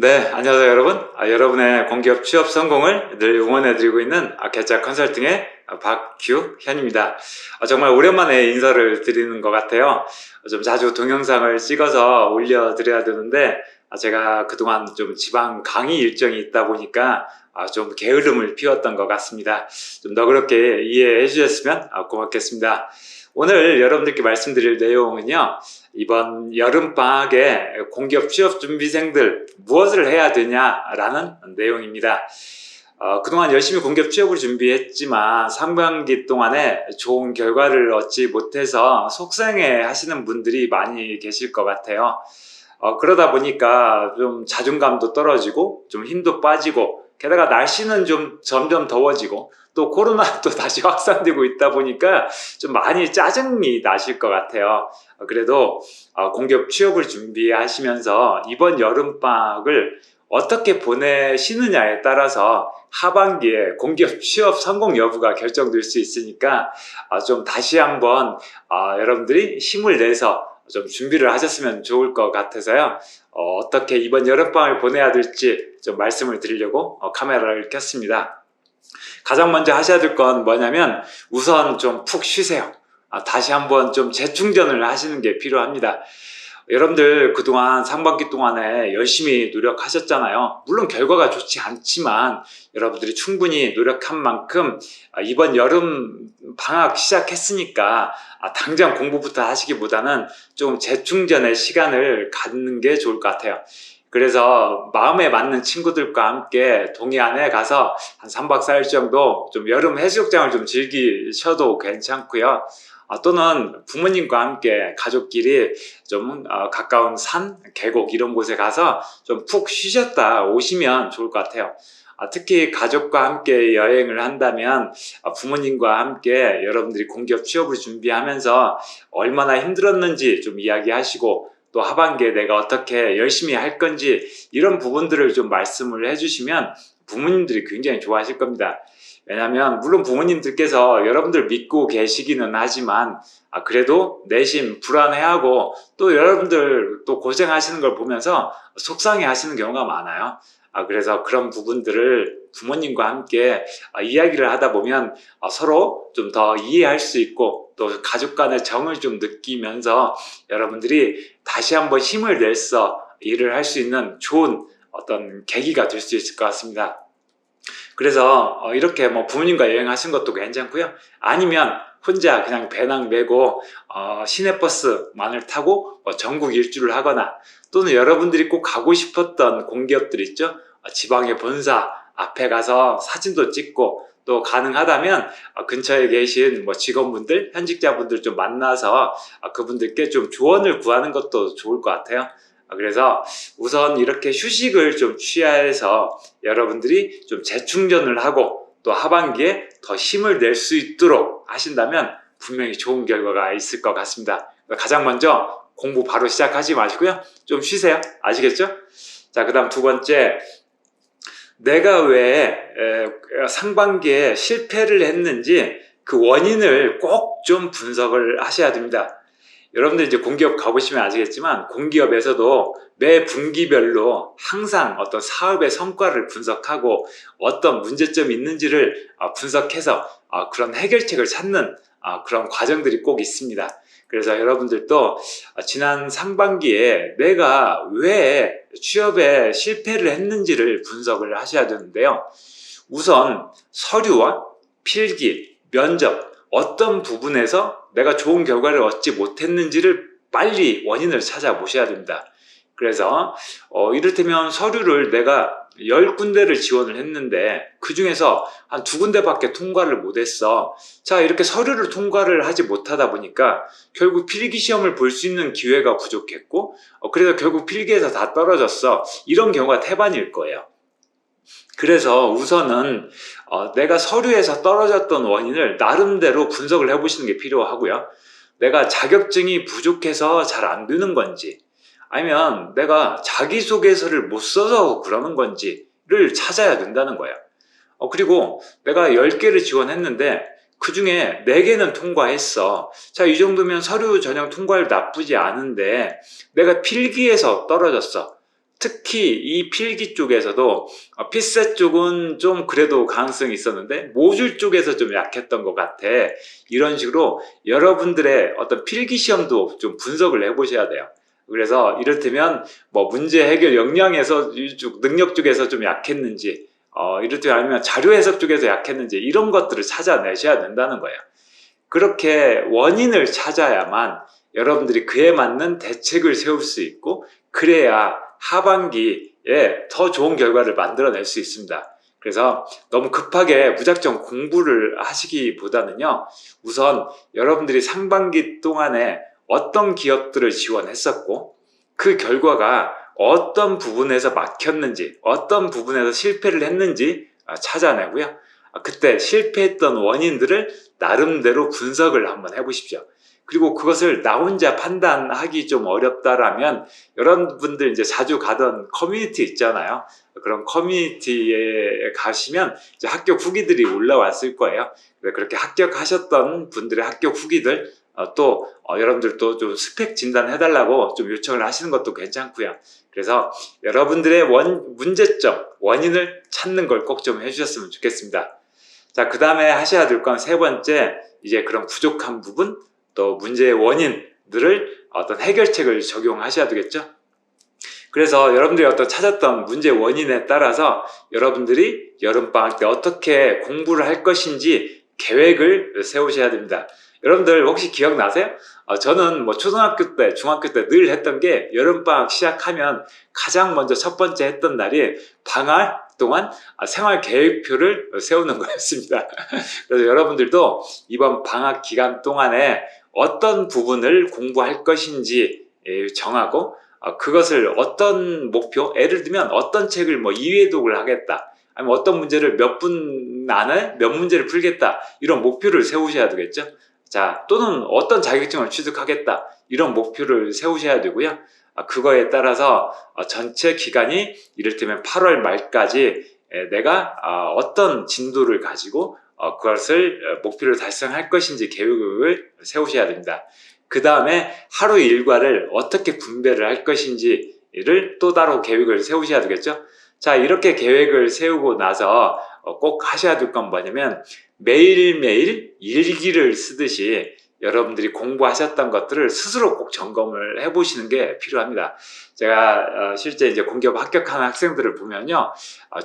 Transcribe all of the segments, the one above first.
네, 안녕하세요 여러분. 여러분의 공기업 취업 성공을 늘 응원해드리고 있는 개짜 컨설팅의 박규현입니다. 정말 오랜만에 인사를 드리는 것 같아요. 좀 자주 동영상을 찍어서 올려드려야 되는데 제가 그동안 좀 지방 강의 일정이 있다 보니까 좀 게으름을 피웠던 것 같습니다. 좀 너그럽게 이해해 주셨으면 고맙겠습니다. 오늘 여러분들께 말씀드릴 내용은요, 이번 여름방학에 공기업 취업준비생들 무엇을 해야 되냐라는 내용입니다. 그동안 열심히 공기업 취업을 준비했지만 상반기 동안에 좋은 결과를 얻지 못해서 속상해 하시는 분들이 많이 계실 것 같아요. 그러다 보니까 좀 자존감도 떨어지고 좀 힘도 빠지고, 게다가 날씨는 좀 점점 더워지고 또 코로나도 다시 확산되고 있다 보니까 좀 많이 짜증이 나실 것 같아요. 그래도 공기업 취업을 준비하시면서 이번 여름방학을 어떻게 보내시느냐에 따라서 하반기에 공기업 취업 성공 여부가 결정될 수 있으니까 좀 다시 한번 여러분들이 힘을 내서 좀 준비를 하셨으면 좋을 것 같아서요. 어떻게 이번 여름방학을 보내야 될지 좀 말씀을 드리려고 카메라를 켰습니다. 가장 먼저 하셔야 될 건 뭐냐면 우선 좀 푹 쉬세요. 다시 한번 좀 재충전을 하시는 게 필요합니다. 여러분들 그동안 상반기 동안에 열심히 노력하셨잖아요. 물론 결과가 좋지 않지만 여러분들이 충분히 노력한 만큼 이번 여름 방학 시작했으니까 당장 공부부터 하시기보다는 좀 재충전의 시간을 갖는 게 좋을 것 같아요. 그래서 마음에 맞는 친구들과 함께 동해안에 가서 한 3박 4일 정도 좀 여름 해수욕장을 좀 즐기셔도 괜찮고요. 또는 부모님과 함께 가족끼리 좀 가까운 산, 계곡 이런 곳에 가서 좀 푹 쉬셨다 오시면 좋을 것 같아요. 특히 가족과 함께 여행을 한다면 부모님과 함께 여러분들이 공기업 취업을 준비하면서 얼마나 힘들었는지 좀 이야기하시고, 또 하반기에 내가 어떻게 열심히 할 건지 이런 부분들을 좀 말씀을 해주시면 부모님들이 굉장히 좋아하실 겁니다. 왜냐하면 물론 부모님들께서 여러분들 믿고 계시기는 하지만 그래도 내심 불안해하고 또 여러분들 또 고생하시는 걸 보면서 속상해 하시는 경우가 많아요. 그래서 그런 부분들을 부모님과 함께 이야기를 하다 보면 서로 좀 더 이해할 수 있고, 또 가족 간의 정을 좀 느끼면서 여러분들이 다시 한번 힘을 내서 일을 할 수 있는 좋은 어떤 계기가 될 수 있을 것 같습니다. 그래서 이렇게 뭐 부모님과 여행하신 것도 괜찮고요. 아니면 혼자 그냥 배낭 메고 시내버스만을 타고 전국 일주를 하거나, 또는 여러분들이 꼭 가고 싶었던 공기업들 있죠. 지방의 본사 앞에 가서 사진도 찍고, 또 가능하다면 근처에 계신 뭐 직원분들, 현직자분들 좀 만나서 그분들께 좀 조언을 구하는 것도 좋을 것 같아요. 그래서 우선 이렇게 휴식을 좀 취해서 여러분들이 좀 재충전을 하고 또 하반기에 더 힘을 낼 수 있도록 하신다면 분명히 좋은 결과가 있을 것 같습니다. 가장 먼저 공부 바로 시작하지 마시고요. 좀 쉬세요. 아시겠죠? 자, 그 다음 두 번째, 내가 왜 상반기에 실패를 했는지 그 원인을 꼭 좀 분석을 하셔야 됩니다. 여러분들 이제 공기업 가보시면 아시겠지만 공기업에서도 매 분기별로 항상 어떤 사업의 성과를 분석하고 어떤 문제점이 있는지를 분석해서 그런 해결책을 찾는 그런 과정들이 꼭 있습니다. 그래서 여러분들도 지난 상반기에 내가 왜 취업에 실패를 했는지를 분석을 하셔야 되는데요. 우선 서류와 필기, 면접, 어떤 부분에서 내가 좋은 결과를 얻지 못했는지를 빨리 원인을 찾아보셔야 됩니다. 그래서 이를테면 서류를 내가 10군데를 지원을 했는데 그 중에서 한 2군데밖에 통과를 못했어. 자, 이렇게 서류를 통과를 하지 못하다 보니까 결국 필기시험을 볼 수 있는 기회가 부족했고, 그래서 결국 필기에서 다 떨어졌어. 이런 경우가 태반일 거예요. 그래서 우선은 내가 서류에서 떨어졌던 원인을 나름대로 분석을 해보시는 게 필요하고요. 내가 자격증이 부족해서 잘 안 되는 건지, 아니면 내가 자기소개서를 못 써서 그러는 건지를 찾아야 된다는 거예요. 그리고 내가 10개를 지원했는데 그 중에 4개는 통과했어. 자, 이 정도면 서류 전형 통과율 나쁘지 않은데 내가 필기에서 떨어졌어. 특히 이 필기 쪽에서도 핏셋 쪽은 좀 그래도 가능성이 있었는데 모듈 쪽에서 좀 약했던 것 같아. 이런 식으로 여러분들의 어떤 필기 시험도 좀 분석을 해보셔야 돼요. 그래서 이를테면 뭐 문제 해결 역량에서 이쪽 능력 쪽에서 좀 약했는지, 이를테면 아니면 자료 해석 쪽에서 약했는지, 이런 것들을 찾아내셔야 된다는 거예요. 그렇게 원인을 찾아야만 여러분들이 그에 맞는 대책을 세울 수 있고, 그래야 하반기에 더 좋은 결과를 만들어낼 수 있습니다. 그래서 너무 급하게 무작정 공부를 하시기보다는요, 우선 여러분들이 상반기 동안에 어떤 기업들을 지원했었고, 그 결과가 어떤 부분에서 막혔는지, 어떤 부분에서 실패를 했는지 찾아내고요. 그때 실패했던 원인들을 나름대로 분석을 한번 해보십시오. 그리고 그것을 나 혼자 판단하기 좀 어렵다라면 여러분들 이제 자주 가던 커뮤니티 있잖아요. 그런 커뮤니티에 가시면 이제 합격 후기들이 올라왔을 거예요. 그렇게 합격하셨던 분들의 합격 후기들, 또 여러분들도 좀 스펙 진단 해달라고 좀 요청을 하시는 것도 괜찮고요. 그래서 여러분들의 문제점, 원인을 찾는 걸 꼭 좀 해주셨으면 좋겠습니다. 자, 그 다음에 하셔야 될 건 세 번째, 이제 그런 부족한 부분, 또 문제의 원인들을 어떤 해결책을 적용하셔야 되겠죠. 그래서 여러분들이 어떤 찾았던 문제 원인에 따라서 여러분들이 여름방학 때 어떻게 공부를 할 것인지 계획을 세우셔야 됩니다. 여러분들 혹시 기억나세요? 저는 뭐 초등학교 때, 중학교 때 늘 했던 게, 여름방학 시작하면 가장 먼저 첫 번째 했던 날이 방학 동안 생활 계획표를 세우는 거였습니다. 그래서 여러분들도 이번 방학 기간 동안에 어떤 부분을 공부할 것인지 정하고, 그것을 어떤 목표, 예를 들면 어떤 책을 뭐 2회독을 하겠다, 아니면 어떤 문제를 몇 분 안에 몇 문제를 풀겠다, 이런 목표를 세우셔야 되겠죠. 자, 또는 어떤 자격증을 취득하겠다, 이런 목표를 세우셔야 되고요. 그거에 따라서 전체 기간이 이를테면 8월 말까지 내가 어떤 진도를 가지고 그것을 목표를 달성할 것인지 계획을 세우셔야 됩니다. 그 다음에 하루 일과를 어떻게 분배를 할 것인지를 또 따로 계획을 세우셔야 되겠죠. 자, 이렇게 계획을 세우고 나서 꼭 하셔야 될 건 뭐냐면, 매일매일 일기를 쓰듯이 여러분들이 공부하셨던 것들을 스스로 꼭 점검을 해보시는 게 필요합니다. 제가 실제 이제 공기업 합격한 학생들을 보면요,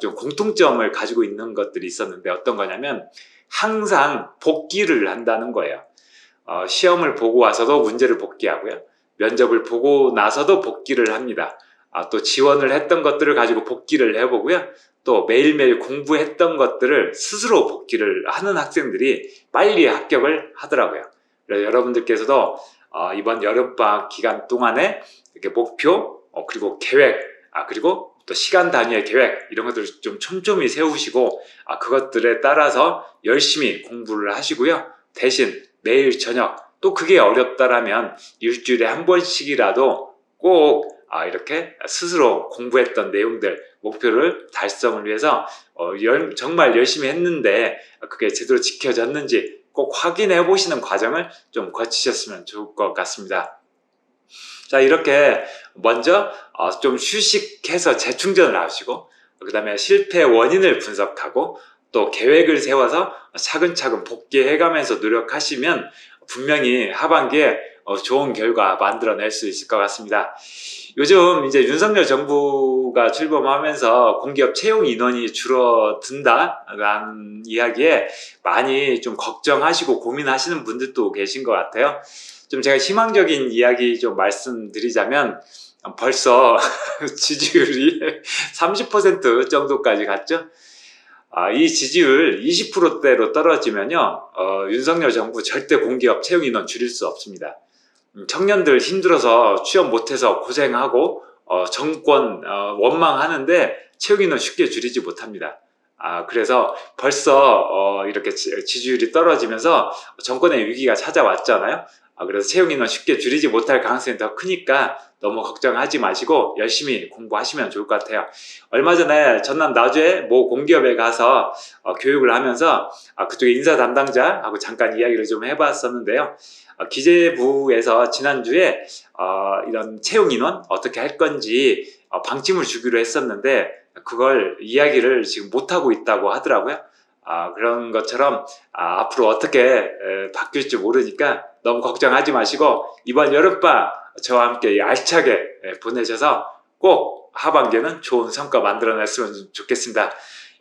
좀 공통점을 가지고 있는 것들이 있었는데, 어떤 거냐면 항상 복기를 한다는 거예요. 시험을 보고 와서도 문제를 복기하고요, 면접을 보고 나서도 복기를 합니다. 또 지원을 했던 것들을 가지고 복기를 해보고요, 또 매일매일 공부했던 것들을 스스로 복기를 하는 학생들이 빨리 합격을 하더라고요. 그래서 여러분들께서도 이번 여름방학 기간 동안에 이렇게 목표, 그리고 계획, 그리고 또 시간 단위의 계획, 이런 것들을 좀 촘촘히 세우시고, 그것들에 따라서 열심히 공부를 하시고요. 대신 매일 저녁, 또 그게 어렵다라면 일주일에 한 번씩이라도 꼭 이렇게 스스로 공부했던 내용들, 목표를 달성을 위해서 정말 열심히 했는데 그게 제대로 지켜졌는지 꼭 확인해 보시는 과정을 좀 거치셨으면 좋을 것 같습니다. 자, 이렇게 먼저 좀 휴식해서 재충전을 하시고, 그 다음에 실패 원인을 분석하고, 또 계획을 세워서 차근차근 복귀해가면서 노력하시면 분명히 하반기에 좋은 결과 만들어낼 수 있을 것 같습니다. 요즘 이제 윤석열 정부가 출범하면서 공기업 채용 인원이 줄어든다라는 이야기에 많이 좀 걱정하시고 고민하시는 분들도 계신 것 같아요. 좀 제가 희망적인 이야기 좀 말씀드리자면, 벌써 지지율이 30% 정도까지 갔죠. 이 지지율 20%대로 떨어지면요, 윤석열 정부 절대 공기업 채용 인원 줄일 수 없습니다. 청년들 힘들어서 취업 못해서 고생하고 정권 원망하는데 채용 인원 쉽게 줄이지 못합니다. 그래서 벌써 이렇게 지지율이 떨어지면서 정권의 위기가 찾아왔잖아요. 그래서 채용 인원 쉽게 줄이지 못할 가능성이 더 크니까 너무 걱정하지 마시고 열심히 공부하시면 좋을 것 같아요. 얼마 전에 전남 나주의 모 공기업에 가서 교육을 하면서 그쪽에 인사 담당자하고 잠깐 이야기를 좀 해봤었는데요. 기재부에서 지난주에 이런 채용 인원 어떻게 할 건지 방침을 주기로 했었는데 그걸 이야기를 지금 못하고 있다고 하더라고요. 그런 것처럼 앞으로 어떻게 바뀔지 모르니까 너무 걱정하지 마시고 이번 여름방학 저와 함께 알차게 보내셔서 꼭 하반기에는 좋은 성과 만들어냈으면 좋겠습니다.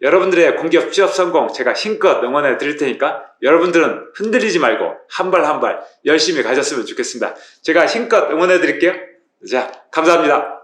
여러분들의 공기업 취업 성공 제가 힘껏 응원해 드릴 테니까 여러분들은 흔들리지 말고 한 발 한 발 열심히 가셨으면 좋겠습니다. 제가 힘껏 응원해 드릴게요. 자, 감사합니다.